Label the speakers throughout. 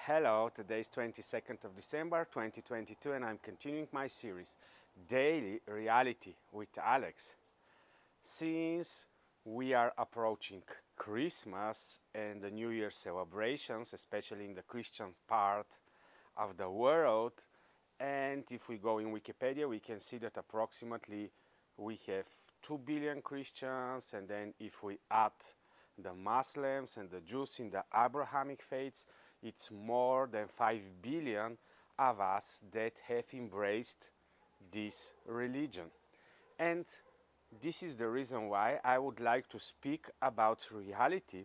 Speaker 1: Hello, today is 22nd of December 2022 and I'm continuing my series Daily Reality with Alex. Since we are approaching Christmas and the New Year celebrations, especially in the Christian part of the world, and if we go in Wikipedia we can see that approximately we have 2 billion Christians, and then if we add the Muslims and the Jews in the Abrahamic faiths, it's more than 5 billion of us that have embraced this religion. And this is the reason why I would like to speak about reality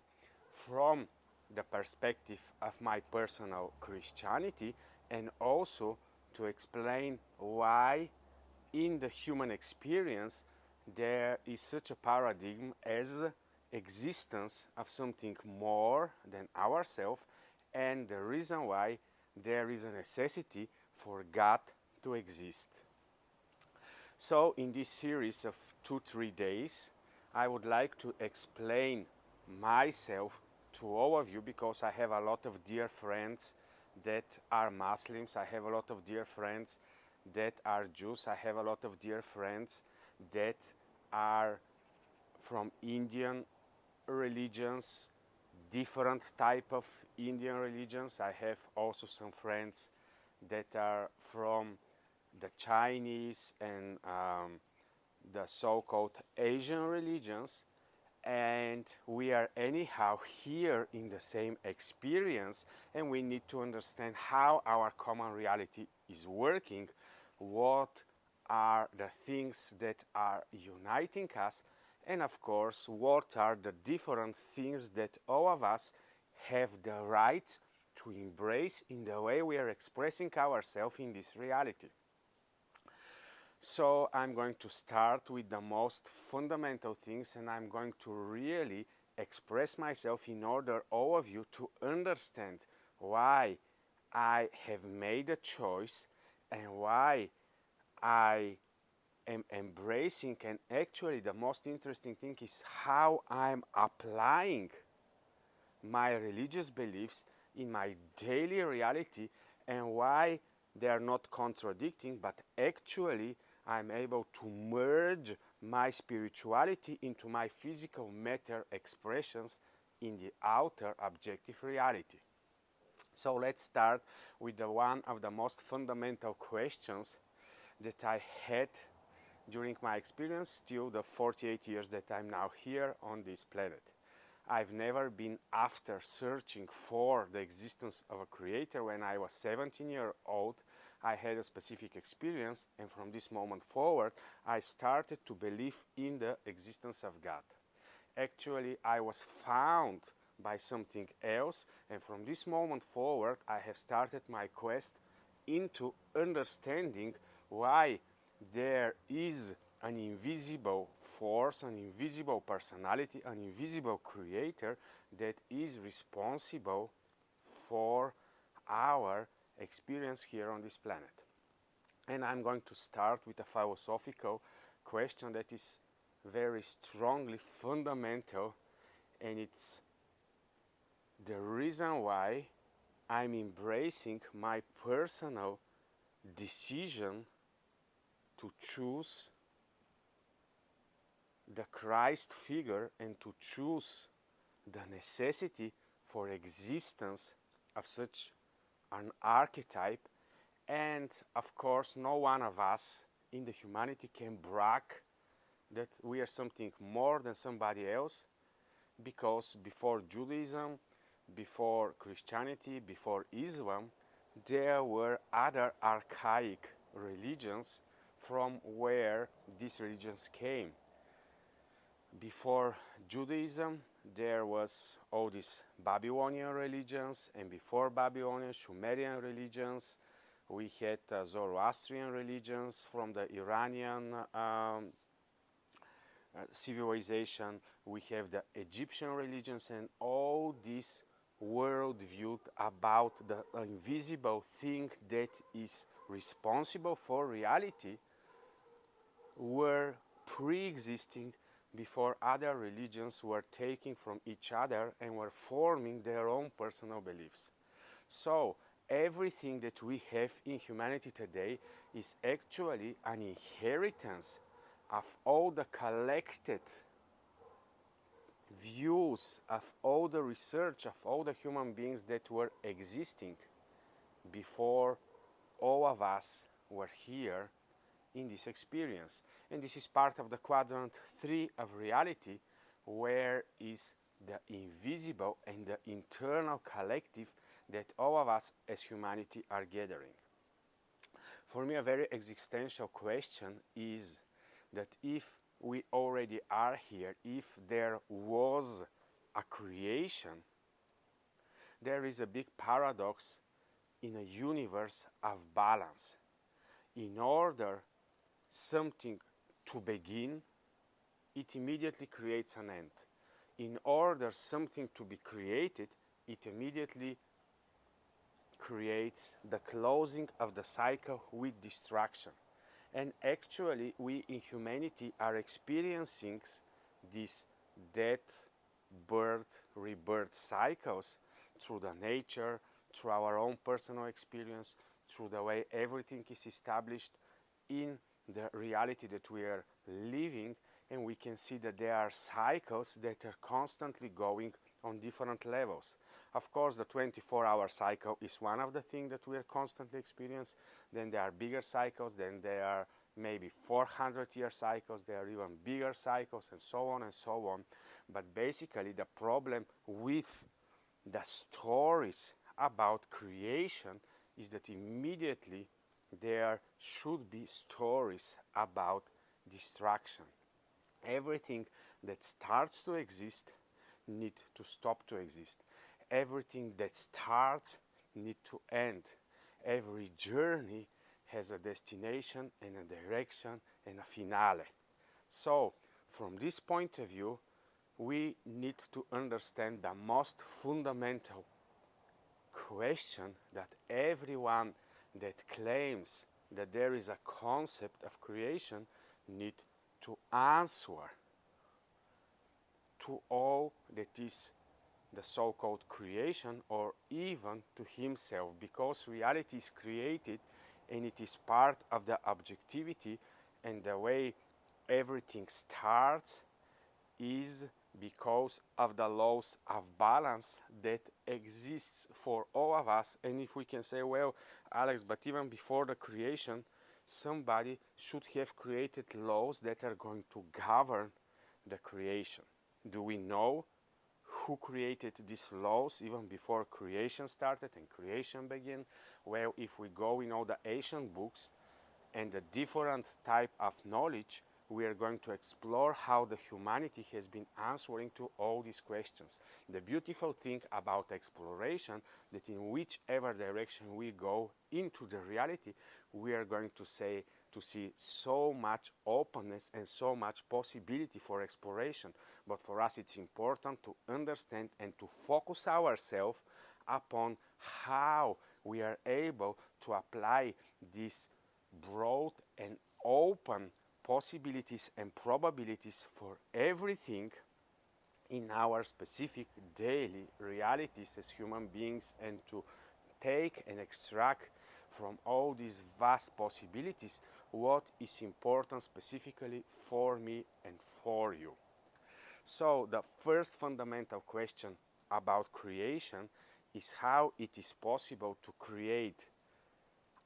Speaker 1: from the perspective of my personal Christianity, and also to explain why in the human experience there is such a paradigm as existence of something more than ourselves, and the reason why there is a necessity for God to exist. So in this series of 2-3 days I would like to explain myself to all of you, because I have a lot of dear friends that are Muslims, I have a lot of dear friends that are Jews, I have a lot of dear friends that are from Indian religions, different type of Indian religions. I have also some friends that are from the Chinese and the so-called Asian religions, and we are anyhow here in the same experience, and we need to understand how our common reality is working, what are the things that are uniting us, and of course what are the different things that all of us have the right to embrace in the way we are expressing ourselves in this reality. So I'm going to start with the most fundamental things, and I'm going to really express myself in order all of you to understand why I have made a choice and why I am embracing, and actually the most interesting thing is how I'm applying my religious beliefs in my daily reality, and why they are not contradicting, but actually I'm able to merge my spirituality into my physical matter expressions in the outer objective reality. So let's start with one of the most fundamental questions that I had during my experience, still the 48 years that I'm now here on this planet. I've never been after searching for the existence of a creator. When I was 17 years old, I had a specific experience, and from this moment forward, I started to believe in the existence of God. Actually, I was found by something else, and from this moment forward, I have started my quest into understanding why there is an invisible force, an invisible personality, an invisible creator that is responsible for our experience here on this planet. And I'm going to start with a philosophical question that is very strongly fundamental, and it's the reason why I'm embracing my personal decision to choose the Christ figure and to choose the necessity for existence of such an archetype. And of course no one of us in the humanity can brag that we are something more than somebody else, because before Judaism, before Christianity, before Islam, there were other archaic religions from where these religions came. Before Judaism, there was all these Babylonian religions, and before Babylonian, Sumerian religions. We had Zoroastrian religions from the Iranian civilization. We have the Egyptian religions, and all this worldview about the invisible thing that is responsible for reality were pre-existing before other religions were taking from each other and were forming their own personal beliefs. So everything that we have in humanity today is actually an inheritance of all the collected views, of all the research, of all the human beings that were existing before all of us were here in this experience. And this is part of the quadrant 3 of reality, where is the invisible and the internal collective that all of us as humanity are gathering. For me, a very existential question is that if we already are here, if there was a creation, there is a big paradox in a universe of balance. In order something to begin, it immediately creates an end. In order something to be created, it immediately creates the closing of the cycle with destruction. And actually, we in humanity are experiencing these death, birth, rebirth cycles through the nature, through our own personal experience, through the way everything is established in the reality that we are living. And we can see that there are cycles that are constantly going on different levels. Of course, the 24-hour cycle is one of the things that we are constantly experiencing. Then there are bigger cycles, then there are maybe 400-year cycles, there are even bigger cycles, and so on and so on. But basically, the problem with the stories about creation is that immediately there should be stories about destruction. Everything that starts to exist needs to stop to exist. Everything that starts needs to end. Every journey has a destination and a direction and a finale. So, from this point of view, we need to understand the most fundamental question that everyone that claims that there is a concept of creation needs to answer to all that is the so-called creation, or even to himself, because reality is created and it is part of the objectivity, and the way everything starts is because of the laws of balance that exists for all of us. And if we can say, well, Alex, but even before the creation, somebody should have created laws that are going to govern the creation. Do we know who created these laws even before creation started and creation began? Well, if we go in all the ancient books and the different type of knowledge, we are going to explore how the humanity has been answering to all these questions. The beautiful thing about exploration, that in whichever direction we go into the reality, we are going to see so much openness and so much possibility for exploration. But for us, it's important to understand and to focus ourselves upon how we are able to apply these broad and open possibilities and probabilities for everything in our specific daily realities as human beings, and to take and extract from all these vast possibilities what is important specifically for me and for you. So the first fundamental question about creation is how it is possible to create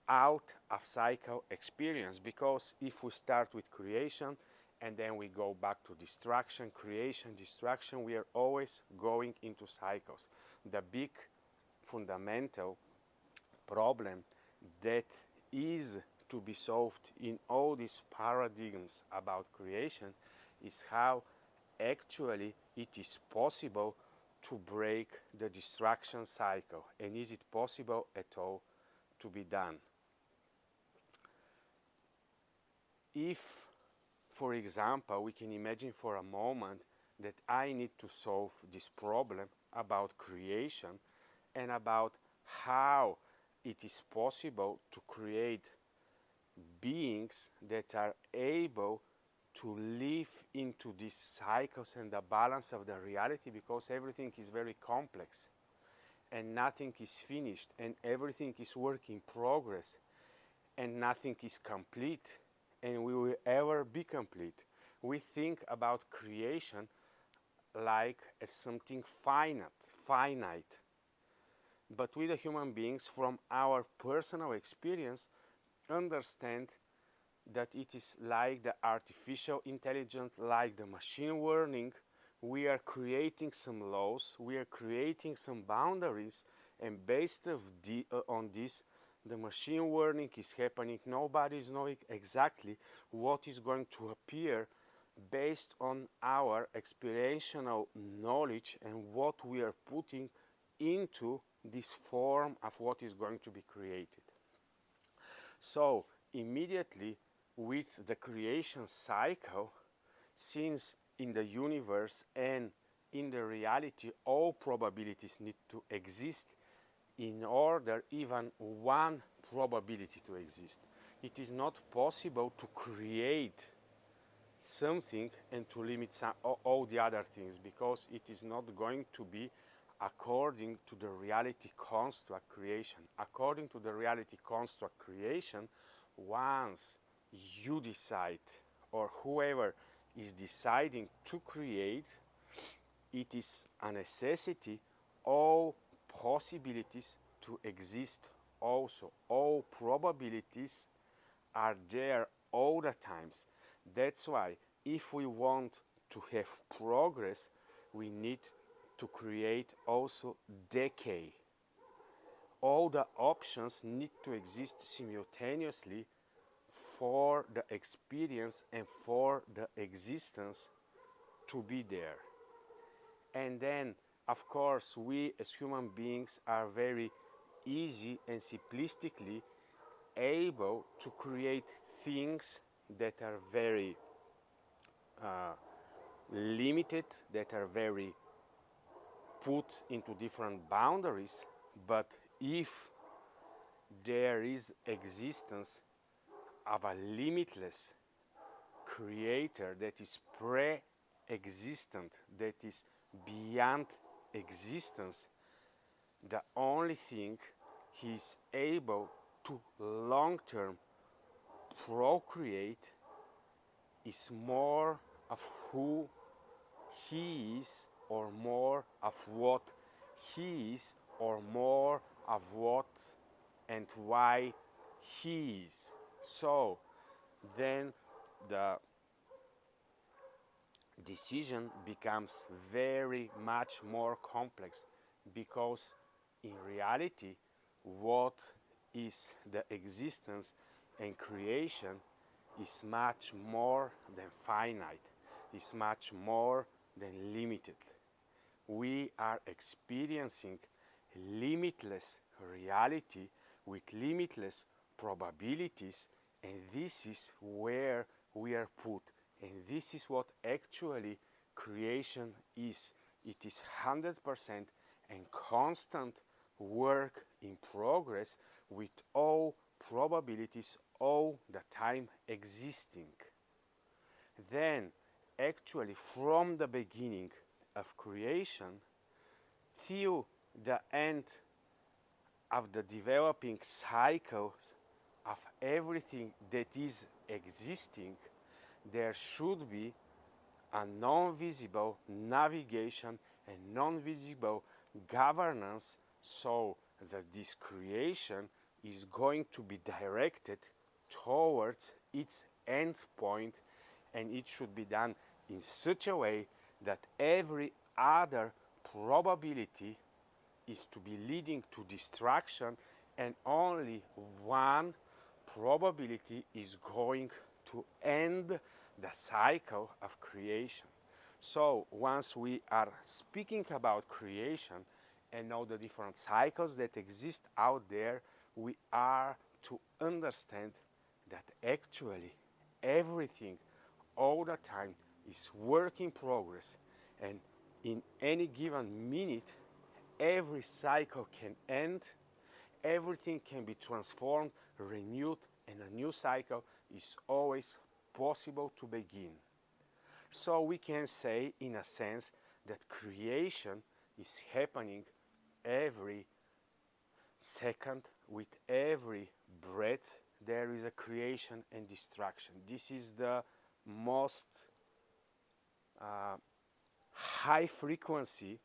Speaker 1: out of cycle experience. Because if we start with creation and then we go back to destruction, creation, destruction, we are always going into cycles. The big fundamental problem that is to be solved in all these paradigms about creation is how actually it is possible to break the destruction cycle, and is it possible at all to be done. If, for example, we can imagine for a moment that I need to solve this problem about creation and about how it is possible to create beings that are able to live into these cycles and the balance of the reality, because everything is very complex. and nothing is finished, and everything is work in progress, and nothing is complete, and we will ever be complete. We think about creation like as something finite. But we, the human beings, from our personal experience, understand that it is like the artificial intelligence, like the machine learning. We are creating some laws, we are creating some boundaries, and based on this, the machine learning is happening. Nobody is knowing exactly what is going to appear based on our experiential knowledge and what we are putting into this form of what is going to be created. So immediately with the creation cycle, since in the universe and in the reality all probabilities need to exist in order even one probability to exist. It is not possible to create something and to limit all the other things, because it is not going to be according to the reality construct creation. According to the reality construct creation, once you decide, or whoever is deciding to create, it is a necessity all possibilities to exist also. All probabilities are there all the times. That's why if we want to have progress, we need to create also decay. All the options need to exist simultaneously for the experience and for the existence to be there. And then, of course, we as human beings are very easy and simplistically able to create things that are very limited, that are very put into different boundaries. But if there is existence of a limitless creator that is pre-existent, that is beyond existence, the only thing he is able to long-term procreate is more of who he is, or more of what he is, or more of what and why he is. So then the decision becomes very much more complex, because in reality what is the existence and creation is much more than finite, is much more than limited. We are experiencing limitless reality with limitless probabilities, and this is where we are put, and this is what actually creation is. It is 100% and constant work in progress, with all probabilities all the time existing. Then actually from the beginning of creation till the end of the developing cycles of everything that is existing, there should be a non-visible navigation and non-visible governance, so that this creation is going to be directed towards its end point, and it should be done in such a way that every other probability is to be leading to destruction, and only one probability is going to end the cycle of creation. So once we are speaking about creation and know the different cycles that exist out there, we are to understand that actually everything all the time is work in progress, and in any given minute every cycle can end, everything can be transformed, renewed, and a new cycle is always possible to begin. So we can say in a sense that creation is happening every second, with every breath, there is a creation and destruction. This is the most high frequency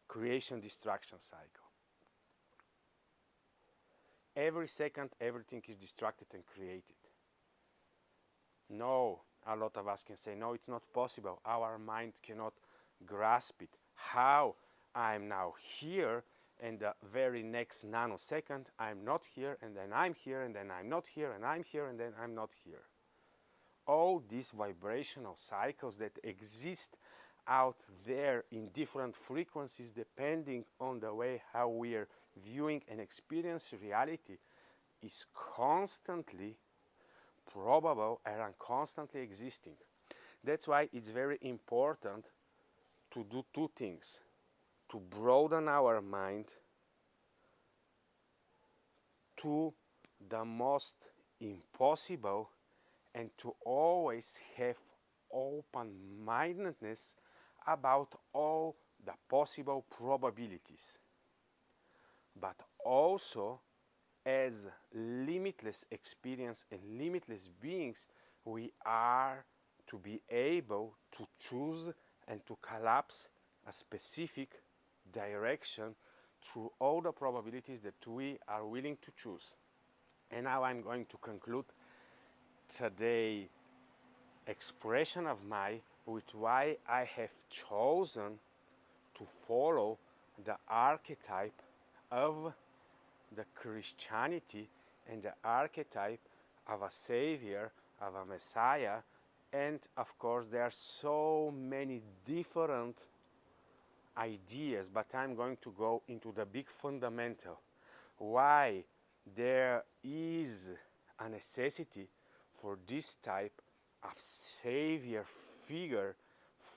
Speaker 1: creation destruction cycle. Every second, everything is destructed and created. No, a lot of us can say, no, it's not possible. Our mind cannot grasp it. How I'm now here, and the very next nanosecond, I'm not here, and then I'm here, and then I'm not here, and I'm here, and then I'm not here. All these vibrational cycles that exist out there in different frequencies, depending on the way how we are viewing and experiencing reality, is constantly probable and constantly existing. That's why it's very important to do two things: to broaden our mind to the most impossible, and to always have open-mindedness about all the possible probabilities. But also, as limitless experience and limitless beings, we are to be able to choose and to collapse a specific direction through all the probabilities that we are willing to choose. And now I'm going to conclude today's expression of mine with why I have chosen to follow the archetype of the Christianity and the archetype of a Savior, of a Messiah. And of course there are so many different ideas, but I'm going to go into the big fundamental, why there is a necessity for this type of Savior figure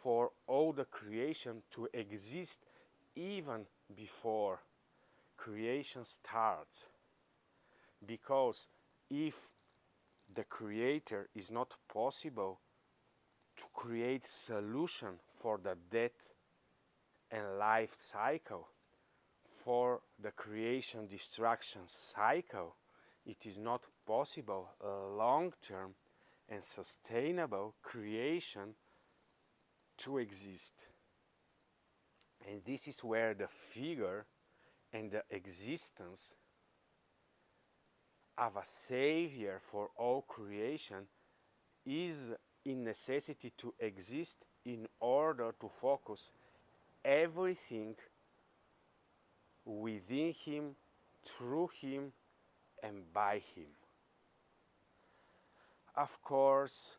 Speaker 1: for all the creation to exist even before creation starts. Because if the Creator is not possible to create solution for the death and life cycle, for the creation destruction cycle, it is not possible a long-term and sustainable creation to exist. And this is where the figure and the existence of a Savior for all creation is in necessity to exist in order to focus everything within Him, through Him, and by Him. Of course,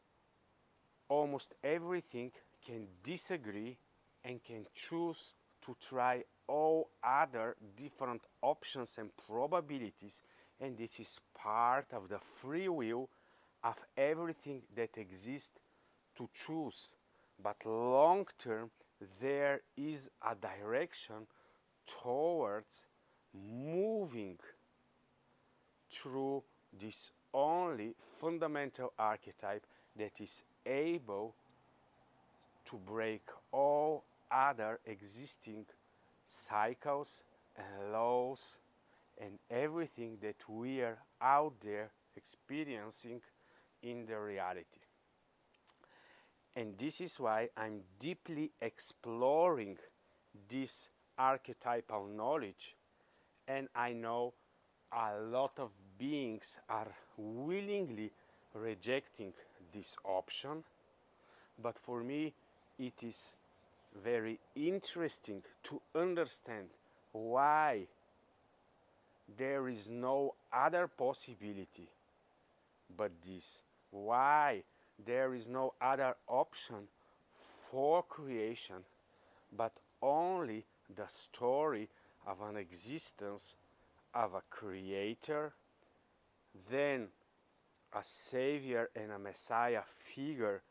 Speaker 1: almost everything can disagree and can choose to try all other different options and probabilities, and this is part of the free will of everything that exists to choose. But long term, there is a direction towards moving through this only fundamental archetype that is able to break all other existing cycles and laws and everything that we are out there experiencing in the reality. And this is why I'm deeply exploring this archetypal knowledge, and I know a lot of beings are willingly rejecting this option, but for me it is very interesting to understand why there is no other possibility but this, why there is no other option for creation but only the story of an existence of a creator, then a Savior and a Messiah figure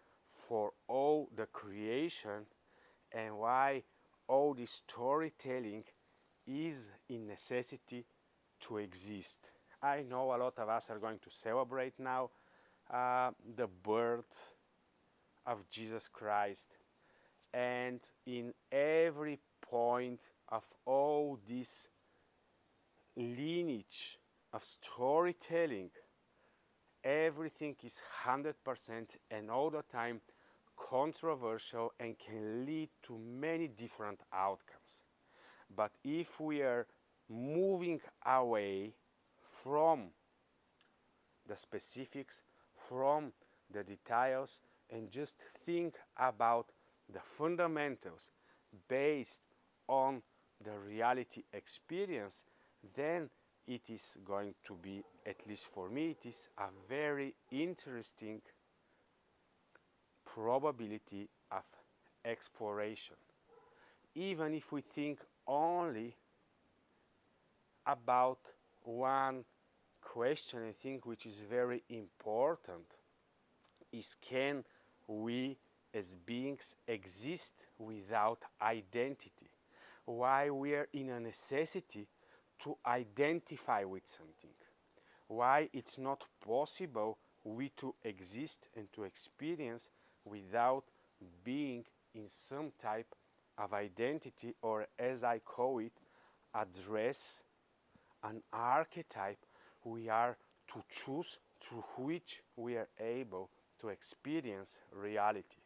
Speaker 1: for all the creation, and why all this storytelling is in necessity to exist. I know a lot of us are going to celebrate now the birth of Jesus Christ, and in every point of all this lineage of storytelling, everything is 100% and all the time controversial and can lead to many different outcomes. But if we are moving away from the specifics, from the details, and just think about the fundamentals based on the reality experience, then it is going to be, at least for me, it is a very interesting probability of exploration. Even if we think only about one question, I think, which is very important, is can we as beings exist without identity? Why we are in a necessity to identify with something? Why it's not possible we to exist and to experience without being in some type of identity, or as I call it, a dress, an archetype we are to choose through which we are able to experience reality.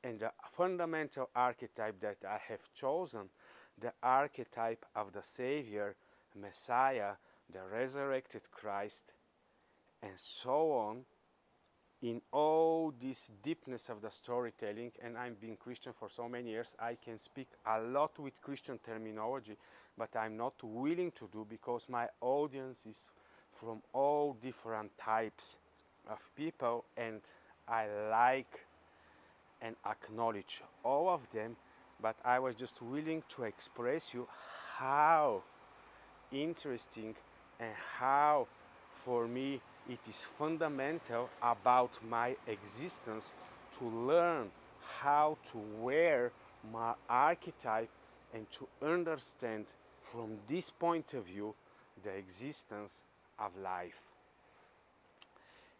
Speaker 1: And the fundamental archetype that I have chosen, the archetype of the Savior, Messiah, the resurrected Christ, and so on, in all this deepness of the storytelling, and I've been Christian for so many years, I can speak a lot with Christian terminology, but I'm not willing to do because my audience is from all different types of people, and I like and acknowledge all of them, but I was just willing to express you how interesting and how for me it is fundamental about my existence to learn how to wear my archetype and to understand from this point of view the existence of life.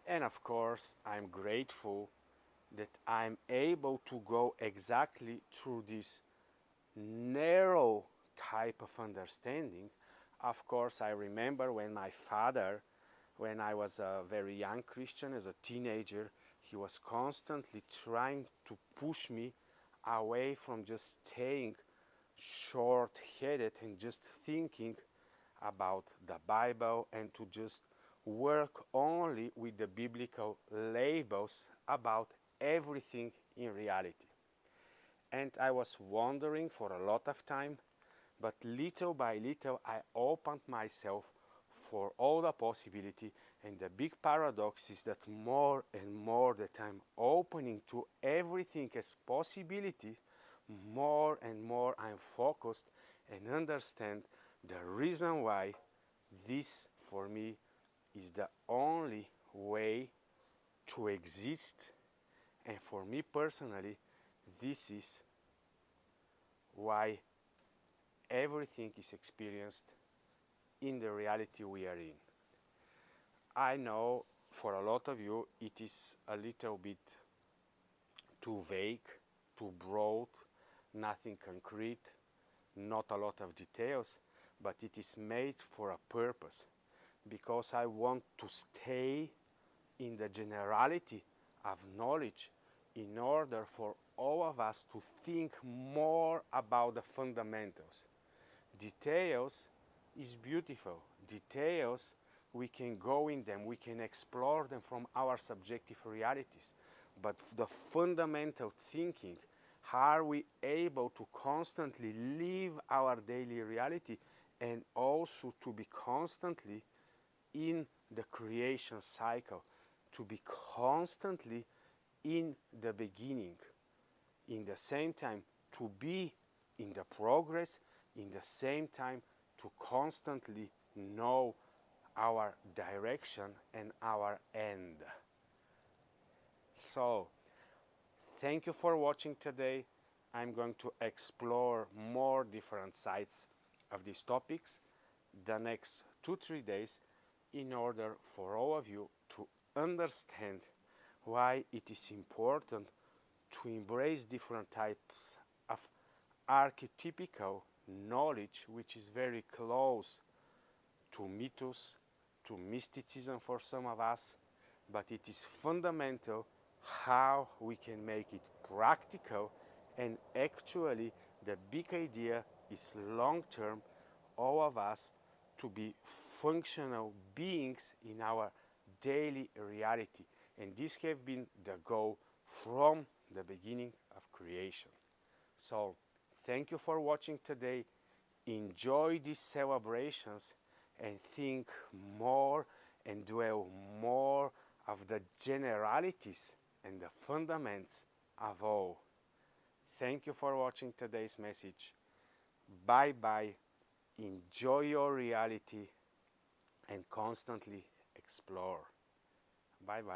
Speaker 1: And of course, I'm grateful that I'm able to go exactly through this narrow type of understanding. Of course, I remember when my father, when I was a very young Christian, as a teenager, he was constantly trying to push me away from just staying short-headed and just thinking about the Bible and to just work only with the biblical labels about everything in reality. And I was wondering for a lot of time, but little by little I opened myself for all the possibility, and the big paradox is that more and more that I'm opening to everything as possibility, more and more I'm focused and understand the reason why this for me is the only way to exist, and for me personally this is why everything is experienced in the reality we are in. I know for a lot of you it is a little bit too vague, too broad, nothing concrete, not a lot of details, but it is made for a purpose, because I want to stay in the generality of knowledge in order for all of us to think more about the fundamentals. Details is beautiful. Details, we can go in them, we can explore them from our subjective realities. But the fundamental thinking, how are we able to constantly live our daily reality and also to be constantly in the creation cycle, to be constantly in the beginning, in the same time to be in the progress, in the same time to constantly know our direction and our end. So, thank you for watching today. I'm going to explore more different sides of these topics the next 2-3 days in order for all of you to understand why it is important to embrace different types of archetypical knowledge, which is very close to mythos, to mysticism for some of us, but it is fundamental how we can make it practical, and actually the big idea is long term, all of us to be functional beings in our daily reality. And this has been the goal from the beginning of creation. So thank you for watching today. Enjoy these celebrations and think more and dwell more of the generalities and the fundamentals of all. Thank you for watching today's message. Bye bye. Enjoy your reality and constantly explore. Bye bye.